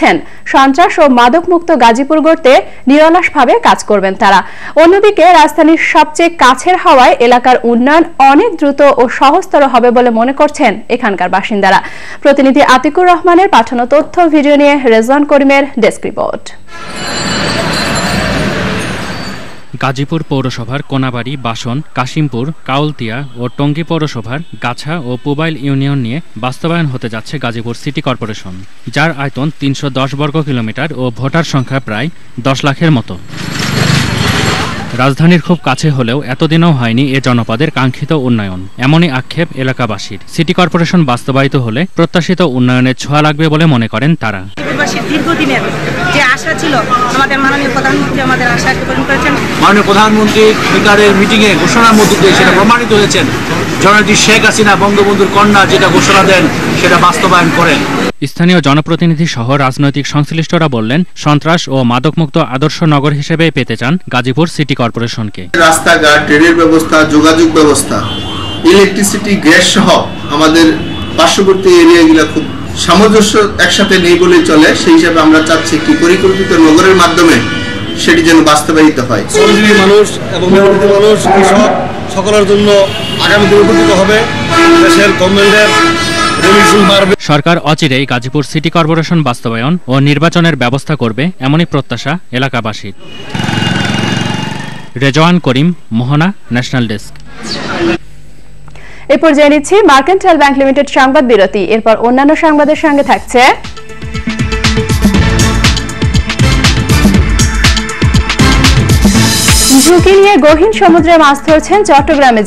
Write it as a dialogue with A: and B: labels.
A: বলছেন, সন্ত্রাস ও মাদকমুক্ত গাজীপুর গড়তে নিরলসভাবে কাজ করবেন তারা। অন্যদিকে রাজধানীর সবচেয়ে কাছের হওয়ায় এলাকার উন্নয়ন অনেক দ্রুত ও সহজতর হবে বলে মনে করছেন এখানকার বাসিন্দারা। প্রতিনিধি আতিকুর রহমানের পাঠানো তথ্য ভিডিও নিয়ে রেজওয়ান করিমের ডেস্ক রিপোর্ট।
B: গাজীপুর পৌরসভার কোনাবাড়ি, বাসন, কাশিমপুর, কাউলতিয়া ও টঙ্গী পৌরসভার গাছা ও পুবাইল ইউনিয়ন নিয়ে বাস্তবায়ন হতে যাচ্ছে গাজীপুর সিটি কর্পোরেশন, যার আয়তন ৩১০ বর্গ কিলোমিটার ও ভোটার সংখ্যা প্রায় ১০ লাখের মতো। রাজধানীর খুব কাছে হলেও এতদিনও হয়নি এ জনপদের কাঙ্ক্ষিত উন্নয়ন, এমনই আক্ষেপ এলাকাবাসীর। সিটি কর্পোরেশন বাস্তবায়িত হলে প্রত্যাশিত উন্নয়নের ছোঁয়া লাগবে বলে মনে করেন তারা।
C: দীর্ঘদিনের যে আশা ছিল, আমাদের মাননীয় প্রধানমন্ত্রী আমাদের আশা পূরণ করেছেন।
D: মাননীয় প্রধানমন্ত্রী বিকারের মিটিংয়ে ঘোষণার মধ্য দিয়ে সেটা প্রমাণিত হয়েছেন। জননেত্রী শেখ হাসিনা বঙ্গবন্ধুর কন্যা যেটা ঘোষণা দেন সেটা বাস্তবায়ন করেন।
B: স্থানীয় জনপ্রতিনিধি সহ রাজনৈতিক সংশ্লিষ্টরা বললেন, সন্ত্রাস ও মাদকমুক্ত আদর্শ নগর হিসেবে পেতে চান গাজীপুর সিটি কর্পোরেশনকে।
E: রাস্তাঘাট, ট্রেনের ব্যবস্থা, যোগাযোগ ব্যবস্থা, ইলেকট্রিসিটি, গ্যাস সহ আমাদের পার্শ্ববর্তী এরিয়াগুলো খুব সামঞ্জস্য একসাথে নেই বলে চলে। সেই হিসাবে আমরা চাচ্ছি একটি পরিকল্পিত নগরের মাধ্যমে সেটি যেন বাস্তবায়িত হয়।
F: শ্রমজীবী মানুষ এবং মেধাবী মানুষ, কৃষক সকলের জন্য আগামী দিনে উপকৃত হবে। দেশের গভর্নমেন্টের
B: সরকার অচিরেই গাজীপুর সিটি কর্পোরেশন বাস্তবায়ন ও নির্বাচনের ব্যবস্থা করবে, এমনই প্রত্যাশা এলাকাবাসীর। রেজওয়ান করিম, মোহনা, ন্যাশনাল ডেস্ক।
A: এ পর্যায়ে নিচ্ছি মার্কেন্টাইল ব্যাংক লিমিটেড সংবাদ বিরতি। এরপর অন্যান্য সংবাদের সঙ্গে থাকছে ঝুঁকি নিয়ে গহীন সমুদ্রে মাছ ধরছেন চট্টগ্রামে